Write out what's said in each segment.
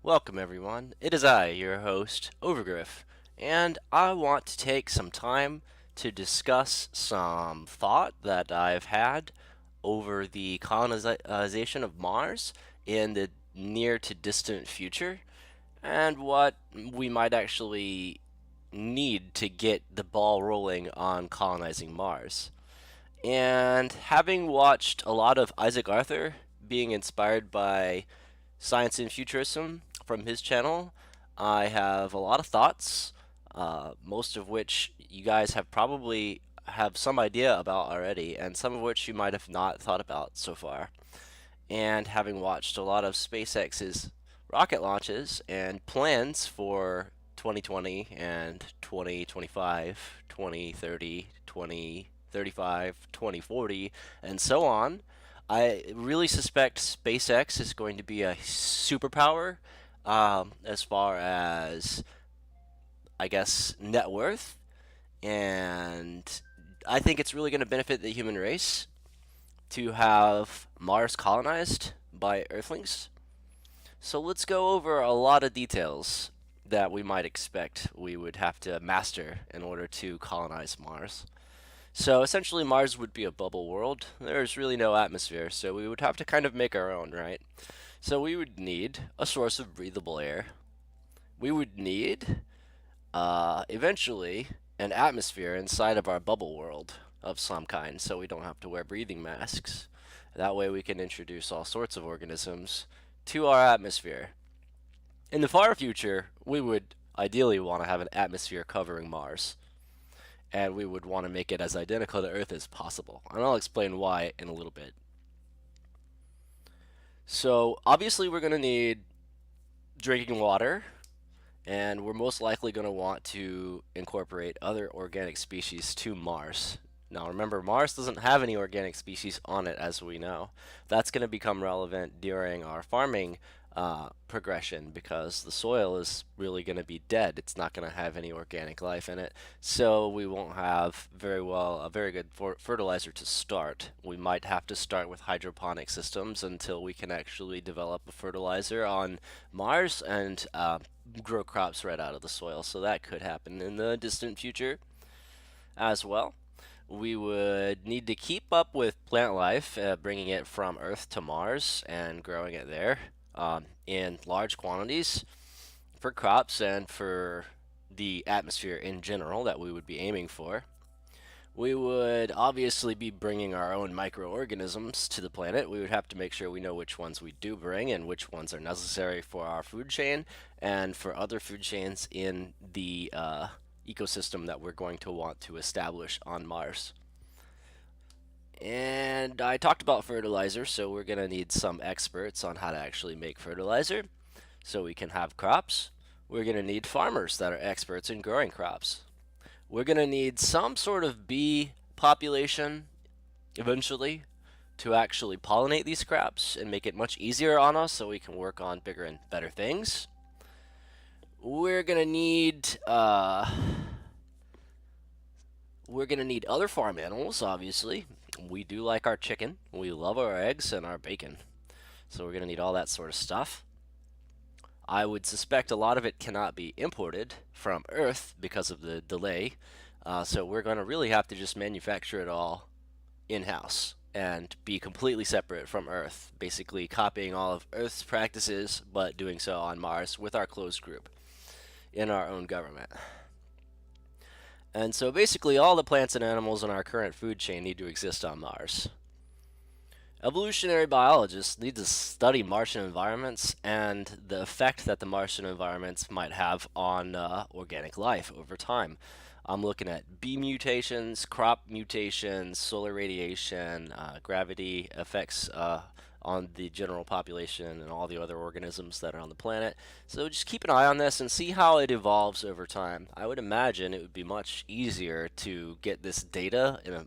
Welcome, everyone. It is I, your host, Overgriff, and I want to take some time to discuss some thought that I've had over the colonization of Mars in the near to distant future, and what we might actually need to get the ball rolling on colonizing Mars. And having watched a lot of Isaac Arthur being inspired by science and futurism from his channel, I have a lot of thoughts, most of which you guys have probably have some idea about already, and some of which you might have not thought about so far. And having watched a lot of SpaceX's rocket launches and plans for 2020 and 2025, 2030, 2035, 2040, and so on, I really suspect SpaceX is going to be a superpower as far as, I guess, net worth. And I think it's really going to benefit the human race to have Mars colonized by Earthlings. So let's go over a lot of details that we might expect we would have to master in order to colonize Mars. So essentially, Mars would be a bubble world. There's really no atmosphere, so we would have to kind of make our own, right? So we would need a source of breathable air. We would need, eventually, an atmosphere inside of our bubble world of some kind, so we don't have to wear breathing masks. That way we can introduce all sorts of organisms to our atmosphere. In the far future, we would ideally want to have an atmosphere covering Mars, and we would want to make it as identical to Earth as possible. And I'll explain why in a little bit. So, obviously, we're going to need drinking water, and we're most likely going to want to incorporate other organic species to Mars. Now, remember, Mars doesn't have any organic species on it, as we know. That's going to become relevant during our farming progression because the soil is really going to be dead. It's not going to have any organic life in it, so we won't have a very good fertilizer to start. We might have to start with hydroponic systems until we can actually develop a fertilizer on Mars and grow crops right out of the soil. So that could happen in the distant future as well. We would need to keep up with plant life, bringing it from Earth to Mars and growing it there in large quantities for crops and for the atmosphere in general that we would be aiming for. We would obviously be bringing our own microorganisms to the planet. We would have to make sure we know which ones we do bring and which ones are necessary for our food chain and for other food chains in the ecosystem that we're going to want to establish on Mars. And I talked about fertilizer, so we're going to need some experts on how to actually make fertilizer so we can have crops. We're going to need farmers that are experts in growing crops. We're going to need some sort of bee population eventually to actually pollinate these crops and make it much easier on us so we can work on bigger and better things. We're going to need other farm animals, obviously. We do like our chicken. We love our eggs and our bacon. So we're going to need all that sort of stuff. I would suspect a lot of it cannot be imported from Earth because of the delay. So we're going to really have to just manufacture it all in-house and be completely separate from Earth, basically copying all of Earth's practices, but doing so on Mars with our closed group in our own government. And so basically all the plants and animals in our current food chain need to exist on Mars. Evolutionary biologists need to study Martian environments and the effect that the Martian environments might have on organic life over time. I'm looking at bee mutations, crop mutations, solar radiation, gravity effects on the general population and all the other organisms that are on the planet. So just keep an eye on this and see how it evolves over time. I would imagine it would be much easier to get this data in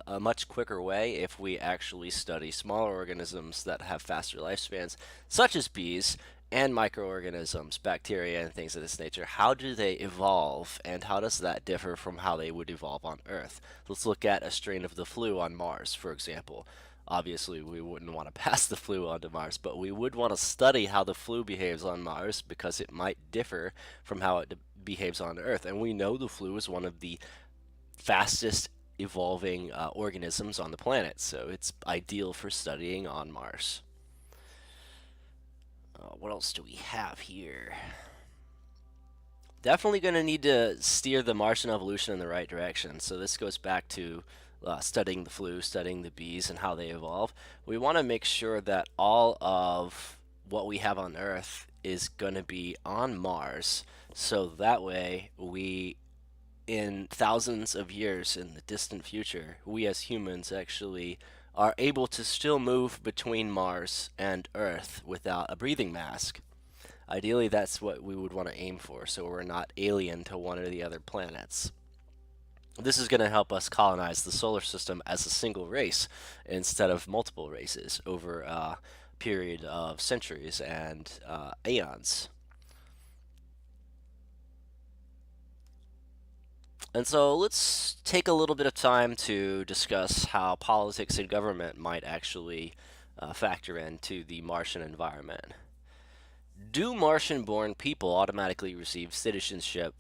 a much quicker way if we actually study smaller organisms that have faster lifespans, such as bees and microorganisms, bacteria, and things of this nature. How do they evolve, and how does that differ from how they would evolve on Earth? Let's look at a strain of the flu on Mars, for example. Obviously, we wouldn't want to pass the flu on to Mars, but we would want to study how the flu behaves on Mars because it might differ from how it behaves on Earth. And we know the flu is one of the fastest evolving organisms on the planet, so it's ideal for studying on Mars. What else do we have here? Definitely going to need to steer the Martian evolution in the right direction. So this goes back to studying the flu, studying the bees, and how they evolve. We want to make sure that all of what we have on Earth is going to be on Mars, so that way we, in thousands of years in the distant future, we as humans actually are able to still move between Mars and Earth without a breathing mask. Ideally, that's what we would want to aim for, so we're not alien to one or the other planets. This is going to help us colonize the solar system as a single race instead of multiple races over a period of centuries and aeons. And so let's take a little bit of time to discuss how politics and government might actually factor into the Martian environment. Do Martian-born people automatically receive citizenship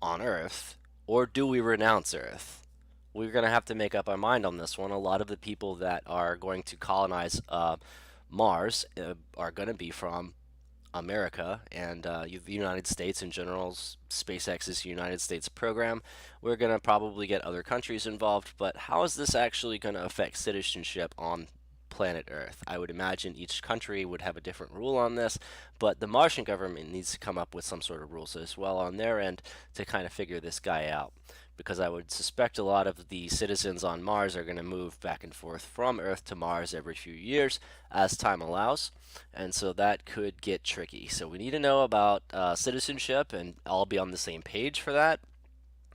on Earth, or do we renounce Earth? We're going to have to make up our mind on this one. A lot of the people that are going to colonize Mars are going to be from America and the United States in general. SpaceX's United States program. We're going to probably get other countries involved, but how is this actually going to affect citizenship on planet Earth? I would imagine each country would have a different rule on this, but the Martian government needs to come up with some sort of rules as well on their end to kind of figure this guy out. Because I would suspect a lot of the citizens on Mars are going to move back and forth from Earth to Mars every few years as time allows, and so that could get tricky. So we need to know about citizenship and all be on the same page for that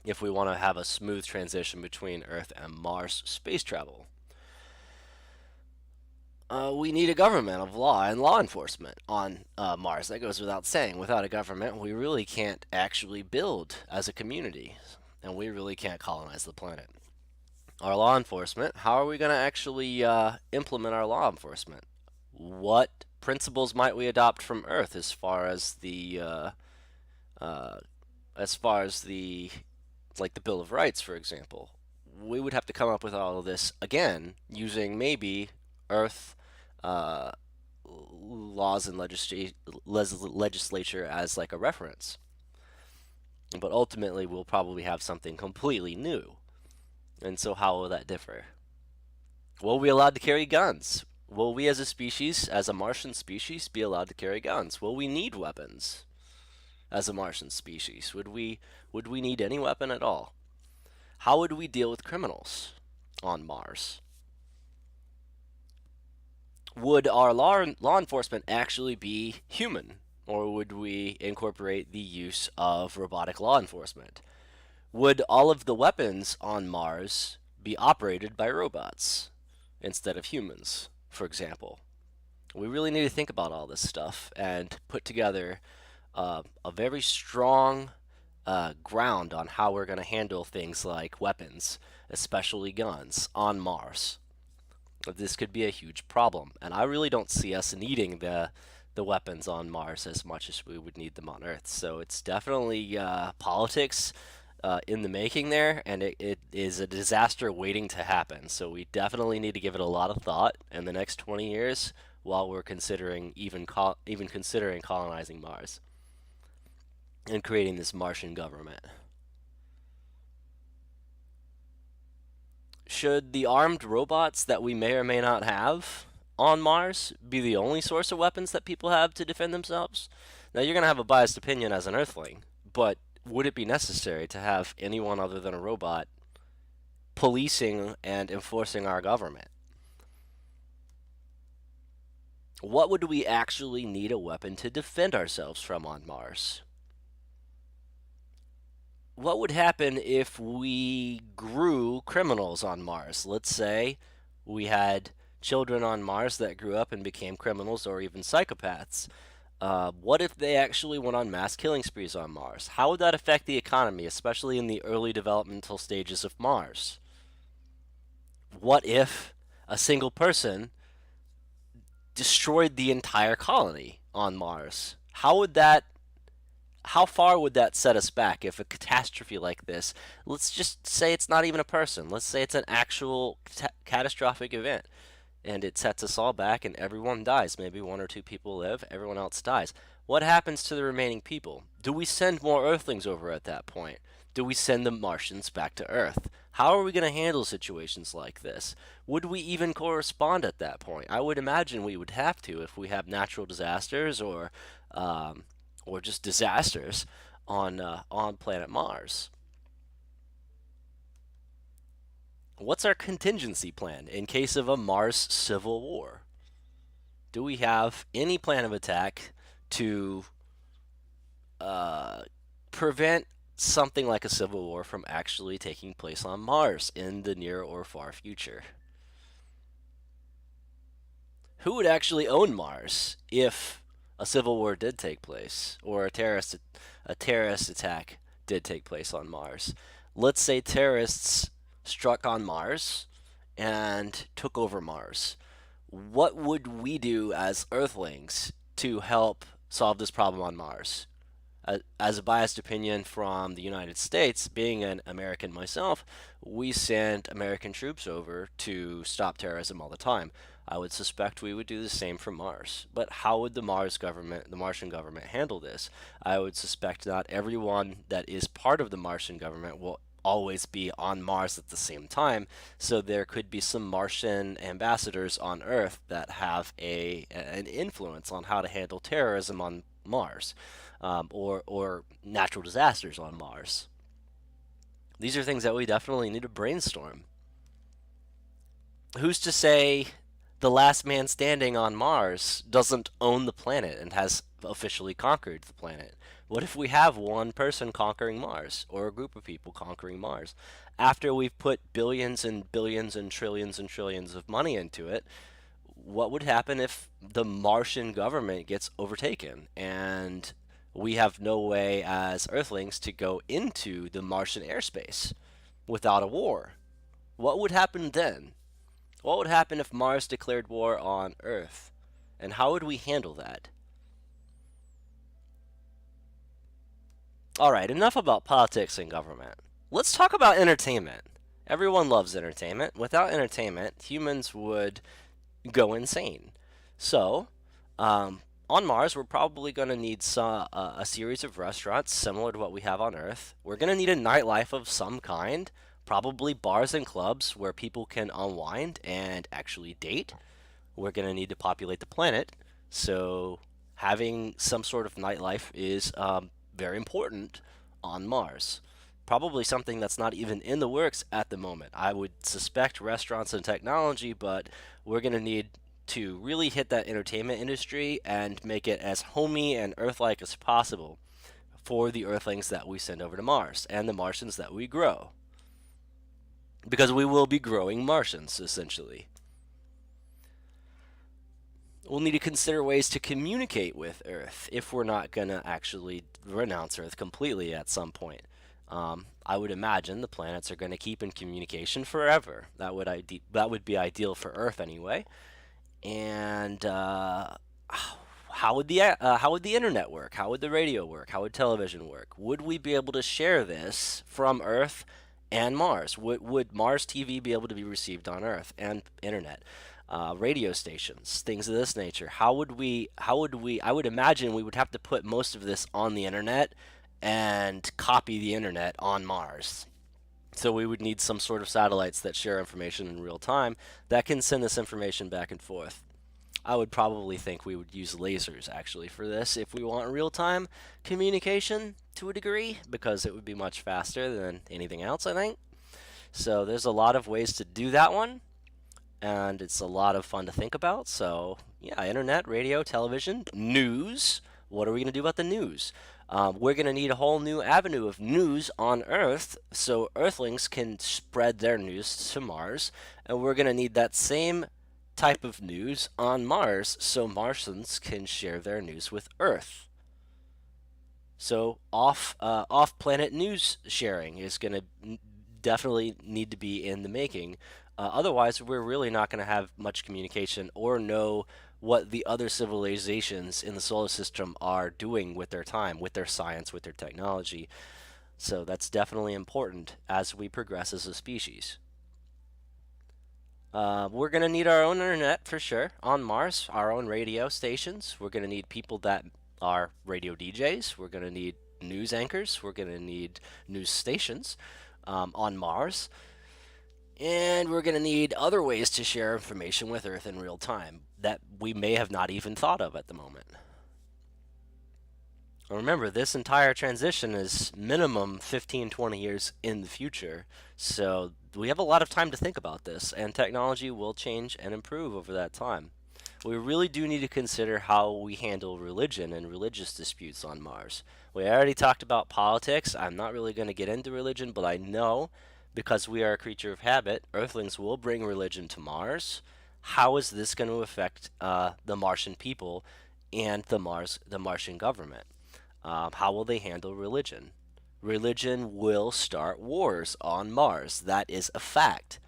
if we want to have a smooth transition between Earth and Mars space travel. We need a government of law and law enforcement on Mars. That goes without saying. Without a government, we really can't actually build as a community, and we really can't colonize the planet. Our law enforcement, how are we going to actually implement our law enforcement? What principles might we adopt from Earth uh, as far as the like the Bill of Rights, for example? We would have to come up with all of this again using maybe Earth uh, laws and legislature as like a reference. But ultimately, we'll probably have something completely new. And so, how will that differ? Will we be allowed to carry guns? Will we as a species, as a Martian species, be allowed to carry guns? Will we need weapons as a Martian species? Would we need any weapon at all? How would we deal with criminals on Mars? Would our law enforcement actually be human? Or would we incorporate the use of robotic law enforcement? Would all of the weapons on Mars be operated by robots instead of humans, for example? We really need to think about all this stuff and put together a very strong ground on how we're going to handle things like weapons, especially guns, on Mars. This could be a huge problem, and I really don't see us needing the weapons on Mars as much as we would need them on Earth. So it's definitely politics in the making there, and it is a disaster waiting to happen. So we definitely need to give it a lot of thought in the next 20 years while we're considering even considering colonizing Mars and creating this Martian government. Should the armed robots that we may or may not have on Mars be the only source of weapons that people have to defend themselves? Now, you're going to have a biased opinion as an Earthling, but would it be necessary to have anyone other than a robot policing and enforcing our government? What would we actually need a weapon to defend ourselves from on Mars? What would happen if we grew criminals on Mars? Let's say we had children on Mars that grew up and became criminals or even psychopaths. What if they actually went on mass killing sprees on Mars? How would that affect the economy, especially in the early developmental stages of Mars? What if a single person destroyed the entire colony on Mars. How far would that set us back if a catastrophe like this, let's just say it's not even a person, let's say it's an actual catastrophic event, and it sets us all back and everyone dies. Maybe one or two people live, everyone else dies. What happens to the remaining people? Do we send more Earthlings over at that point? Do we send the Martians back to Earth? How are we going to handle situations like this? Would we even correspond at that point? I would imagine we would have to if we have natural disasters um, or just disasters on planet Mars. What's our contingency plan in case of a Mars civil war? Do we have any plan of attack to uh, prevent something like a civil war from actually taking place on Mars in the near or far future? Who would actually own Mars if a civil war did take place or a terrorist attack did take place on Mars? Let's say terrorists struck on Mars and took over Mars. What would we do as Earthlings to help solve this problem on Mars? As a biased opinion from the United States, being an American myself, we send American troops over to stop terrorism all the time. I would suspect we would do the same for Mars. But how would the Martian government handle this? I would suspect not everyone that is part of the Martian government will always be on Mars at the same time. So there could be some Martian ambassadors on Earth that have an influence on how to handle terrorism on Mars, or natural disasters on Mars. These are things that we definitely need to brainstorm. Who's to say the last man standing on Mars doesn't own the planet and has officially conquered the planet? What if we have one person conquering Mars or a group of people conquering Mars? After we've put billions and billions and trillions of money into it, what would happen if the Martian government gets overtaken and we have no way as Earthlings to go into the Martian airspace without a war? What would happen then? What would happen if Mars declared war on Earth? And how would we handle that? Alright, enough about politics and government. Let's talk about entertainment. Everyone loves entertainment. Without entertainment, humans would go insane. So, on Mars, we're probably going to need a series of restaurants similar to what we have on Earth. We're going to need a nightlife of some kind, probably bars and clubs where people can unwind and actually date. We're going to need to populate the planet, so having some sort of nightlife is very important on Mars. Probably something that's not even in the works at the moment. I would suspect restaurants and technology, but we're going to need to really hit that entertainment industry and make it as homey and Earth-like as possible for the Earthlings that we send over to Mars and the Martians that we grow. Because we will be growing Martians, essentially. We'll need to consider ways to communicate with Earth if we're not going to actually renounce Earth completely at some point. I would imagine the planets are going to keep in communication forever. That would be ideal for Earth anyway. And how would the internet work? How would the radio work? How would television work? Would we be able to share this from Earth and Mars? Would Mars TV be able to be received on Earth and internet? Radio stations, things of this nature. I would imagine we would have to put most of this on the internet and copy the internet on Mars. So we would need some sort of satellites that share information in real time that can send this information back and forth. I would probably think we would use lasers actually for this if we want real-time communication to a degree, because it would be much faster than anything else, I think. So there's a lot of ways to do that one, and it's a lot of fun to think about. So yeah, internet, radio, television, news. What are we going to do about the news? We're going to need a whole new avenue of news on Earth so Earthlings can spread their news to Mars, and we're going to need that same type of news on Mars so Martians can share their news with Earth. So off planet news sharing is going to definitely need to be in the making Otherwise, we're really not going to have much communication or know what the other civilizations in the solar system are doing with their time, with their science, with their technology. So that's definitely important as we progress as a species. We're going to need our own internet for sure on Mars, our own radio stations. We're going to need people that are radio DJs. We're going to need news anchors. We're going to need news stations on Mars. And we're going to need other ways to share information with Earth in real time that we may have not even thought of at the moment. Remember, this entire transition is minimum 15, 20 years in the future, so we have a lot of time to think about this, and technology will change and improve over that time. We really do need to consider how we handle religion and religious disputes on Mars. We already talked about politics. I'm not really going to get into religion, but I know because we are a creature of habit, Earthlings will bring religion to Mars. How is this going to affect the Martian people and the Martian government? How will they handle religion? Religion will start wars on Mars. That is a fact.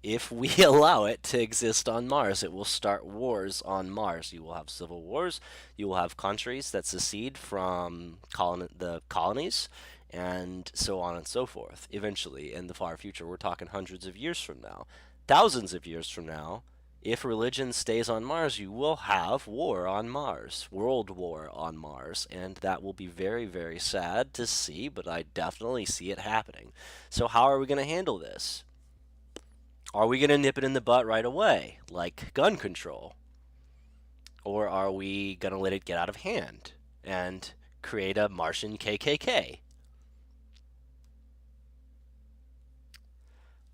If we allow it to exist on Mars, it will start wars on Mars. You will have civil wars. You will have countries that secede from the colonies, and so on and so forth. Eventually, in the far future, we're talking hundreds of years from now, thousands of years from now. If religion stays on Mars, you will have war on Mars, world war on Mars, and that will be very, very sad to see, but I definitely see it happening. So, how are we going to handle this? Are we going to nip it in the butt right away, like gun control? Or are we going to let it get out of hand and create a Martian KKK?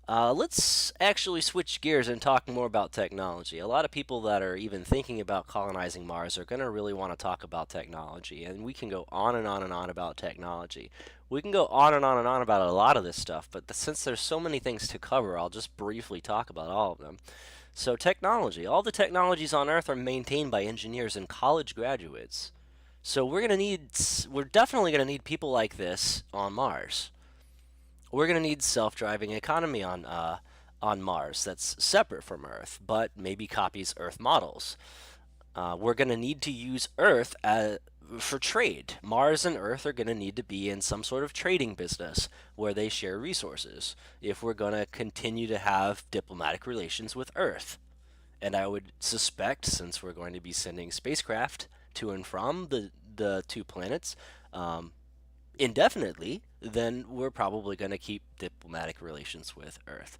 Let's actually switch gears and talk more about technology. A lot of people that are even thinking about colonizing Mars are going to really want to talk about technology, and we can go on and on and on about technology. We can go on and on and on about a lot of this stuff, but since there's so many things to cover, I'll just briefly talk about all of them. So, technology. All the technologies on Earth are maintained by engineers and college graduates. So, we're definitely going to need people like this on Mars. We're going to need self-driving economy on Mars that's separate from Earth, but maybe copies Earth models. We're going to need to use Earth for trade. Mars and Earth are going to need to be in some sort of trading business where they share resources if we're going to continue to have diplomatic relations with Earth. And I would suspect, since we're going to be sending spacecraft to and from the two planets, indefinitely, then we're probably going to keep diplomatic relations with Earth.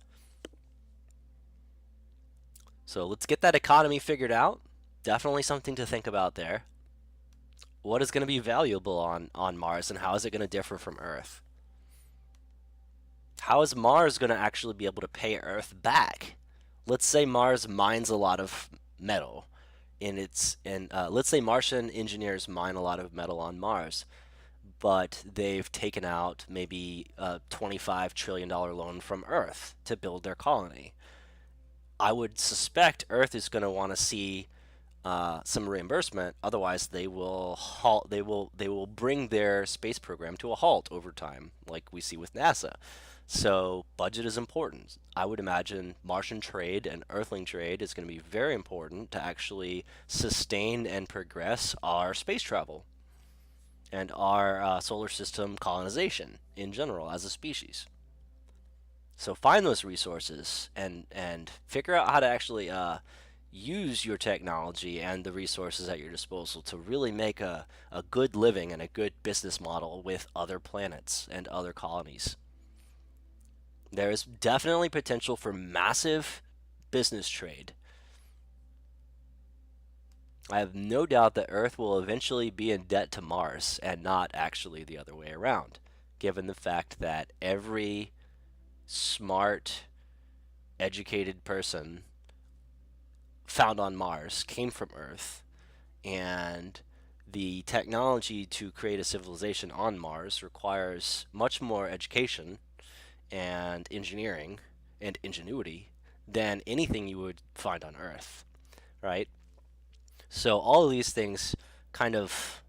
So let's get that economy figured out. Definitely something to think about there. What is going to be valuable on Mars, and how is it going to differ from Earth? How is Mars going to actually be able to pay Earth back? Let's say Mars mines a lot of metal let's say Martian engineers mine a lot of metal on Mars, but they've taken out maybe a $25 trillion loan from Earth to build their colony. I would suspect Earth is going to want to see some reimbursement. Otherwise, they will halt. They will bring their space program to a halt over time, like we see with NASA. So budget is important. I would imagine Martian trade and Earthling trade is going to be very important to actually sustain and progress our space travel and our solar system colonization in general as a species. So find those resources and figure out how to actually use your technology and the resources at your disposal to really make a good living and a good business model with other planets and other colonies. There is definitely potential for massive business trade. I have no doubt that Earth will eventually be in debt to Mars and not actually the other way around, given the fact that every smart, educated person found on Mars came from Earth, and the technology to create a civilization on Mars requires much more education and engineering and ingenuity than anything you would find on Earth, right? So all of these things kind of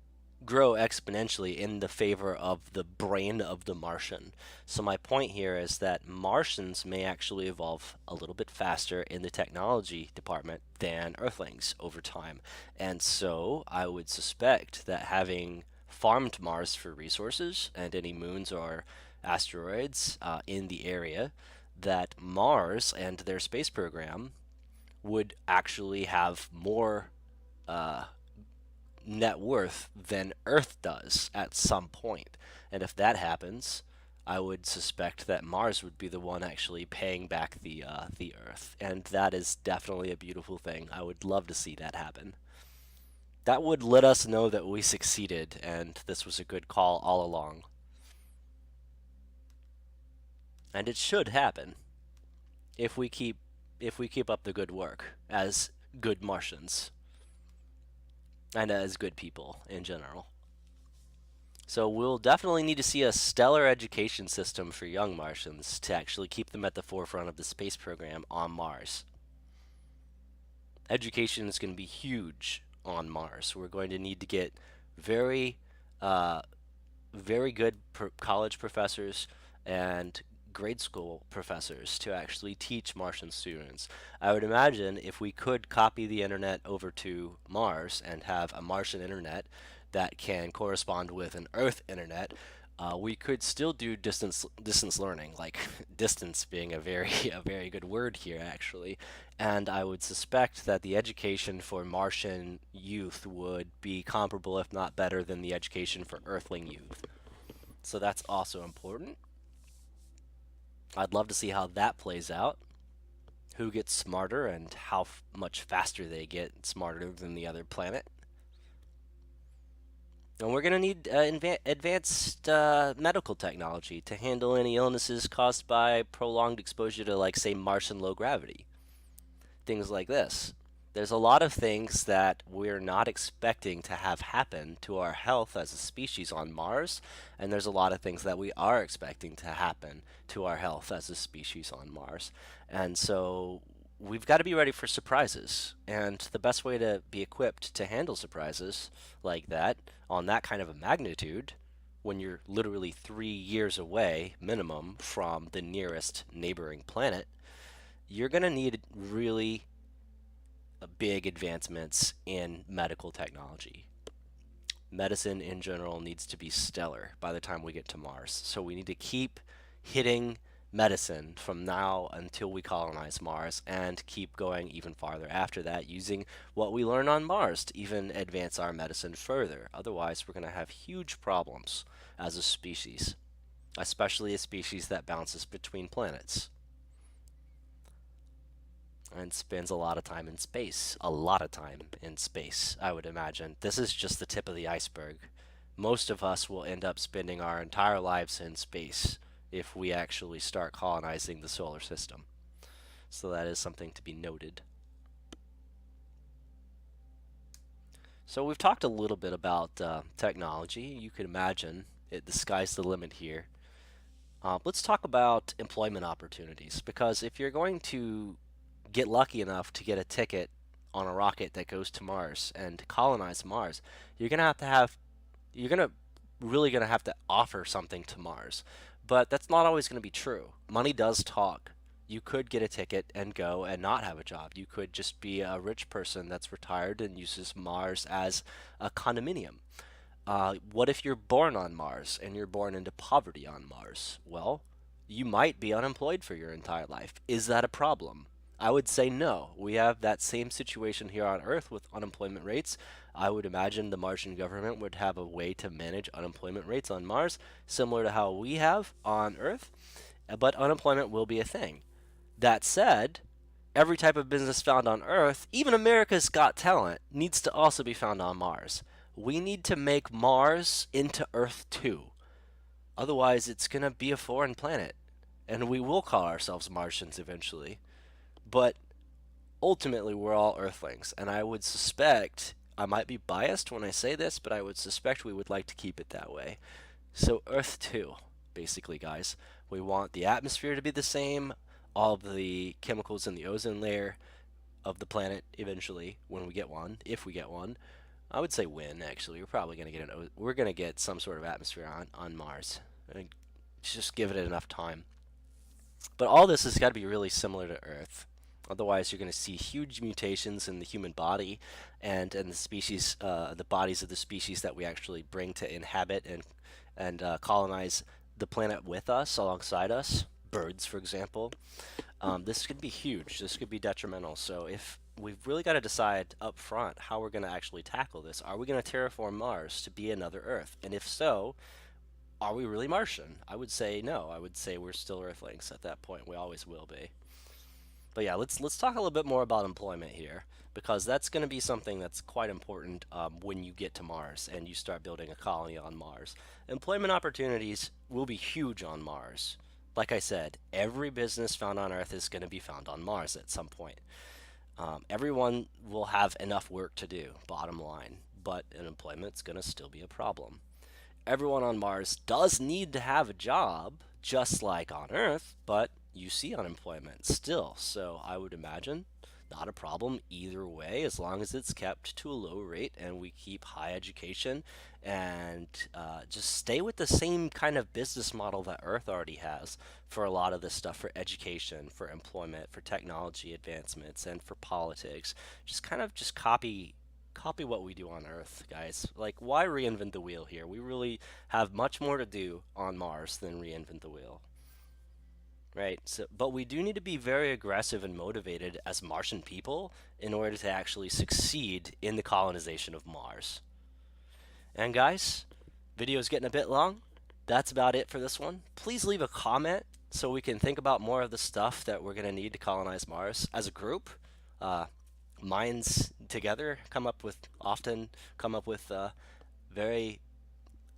grow exponentially in the favor of the brain of the Martian. So my point here is that Martians may actually evolve a little bit faster in the technology department than Earthlings over time. And so I would suspect that having farmed Mars for resources and any moons or asteroids in the area, that Mars and their space program would actually have more net worth than Earth does at some point. And if that happens, I would suspect that Mars would be the one actually paying back the Earth, and that is definitely a beautiful thing. I would love to see that happen. That would let us know that we succeeded, and this was a good call all along. And it should happen if we keep up the good work as good Martians and as good people in general. So we'll definitely need to see a stellar education system for young Martians to actually keep them at the forefront of the space program on Mars. Education is going to be huge on Mars. We're going to need to get very, uh, very good college professors and grade school professors to actually teach Martian students. I would imagine if we could copy the internet over to Mars and have a Martian internet that can correspond with an Earth internet, we could still do distance learning, like distance being a very a very good word here actually. And I would suspect that the education for Martian youth would be comparable, if not better, than the education for Earthling youth. So that's also important. I'd love to see how that plays out. Who gets smarter and how much faster they get smarter than the other planet. And we're going to need advanced medical technology to handle any illnesses caused by prolonged exposure to, like, say, Martian low gravity. Things like this. There's a lot of things that we're not expecting to have happen to our health as a species on Mars, and there's a lot of things that we are expecting to happen to our health as a species on Mars. And so we've got to be ready for surprises. And the best way to be equipped to handle surprises like that on that kind of a magnitude, when you're literally 3 years away minimum from the nearest neighboring planet, you're going to need really big advancements in medical technology. Medicine in general needs to be stellar by the time we get to Mars. So we need to keep hitting medicine from now until we colonize Mars and keep going even farther after that using what we learn on Mars to even advance our medicine further. Otherwise, we're going to have huge problems as a species, especially a species that bounces between planets and spends a lot of time in space. A lot of time in space, I would imagine. This is just the tip of the iceberg. Most of us will end up spending our entire lives in space if we actually start colonizing the solar system. So that is something to be noted. So we've talked a little bit about technology. You can imagine the sky's the limit here. Let's talk about employment opportunities, because if you're going to get lucky enough to get a ticket on a rocket that goes to Mars and colonize Mars, you're gonna you're gonna really gonna have to offer something to Mars. But that's not always gonna be true. Money does talk. You could get a ticket and go and not have a job. You could just be a rich person that's retired and uses Mars as a condominium. What if you're born on Mars and you're born into poverty on Mars? Well, you might be unemployed for your entire life. Is that a problem? I would say no. We have that same situation here on Earth with unemployment rates. I would imagine the Martian government would have a way to manage unemployment rates on Mars, similar to how we have on Earth, but unemployment will be a thing. That said, every type of business found on Earth, even America's Got Talent, needs to also be found on Mars. We need to make Mars into Earth too. Otherwise, it's going to be a foreign planet, and we will call ourselves Martians eventually. But ultimately, we're all Earthlings, and I would suspect, I might be biased when I say this, but I would suspect we would like to keep it that way. So Earth 2, basically, guys. We want the atmosphere to be the same, all of the chemicals in the ozone layer of the planet eventually, when we get one, if we get one. I would say win. Actually, we're probably gonna get we're gonna get some sort of atmosphere on Mars. Just give it enough time. But all this has got to be really similar to Earth. Otherwise, you're going to see huge mutations in the human body and the species, the bodies of the species that we actually bring to inhabit and colonize the planet with us, alongside us. Birds, for example. This could be huge. This could be detrimental. So if we've really got to decide up front how we're going to actually tackle this. Are we going to terraform Mars to be another Earth? And if so, are we really Martian? I would say no. I would say we're still Earthlings at that point. We always will be. But yeah, let's talk a little bit more about employment here, because that's going to be something that's quite important when you get to Mars and you start building a colony on Mars. Employment opportunities will be huge on Mars. Like I said, every business found on Earth is going to be found on Mars at some point. Everyone will have enough work to do, bottom line, but unemployment's going to still be a problem. Everyone on Mars does need to have a job, just like on Earth, but you see unemployment still. So I would imagine not a problem either way, as long as it's kept to a low rate and we keep high education and just stay with the same kind of business model that Earth already has for a lot of this stuff, for education, for employment, for technology advancements, and for politics. Just kind of just copy what we do on Earth, guys. Like, why reinvent the wheel here? We really have much more to do on Mars than reinvent the wheel, right? So, but we do need to be very aggressive and motivated as Martian people in order to actually succeed in the colonization of Mars. And guys, video's getting a bit long. That's about it for this one. Please leave a comment so we can think about more of the stuff that we're going to need to colonize Mars as a group. Uh, Minds together often come up with very,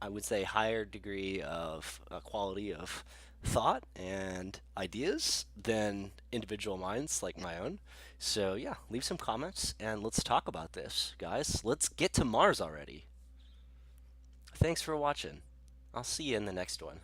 I would say, higher degree of quality of thought and ideas than individual minds like my own. So yeah, leave some comments and let's talk about this, guys. Let's get to Mars already. Thanks for watching. I'll see you in the next one.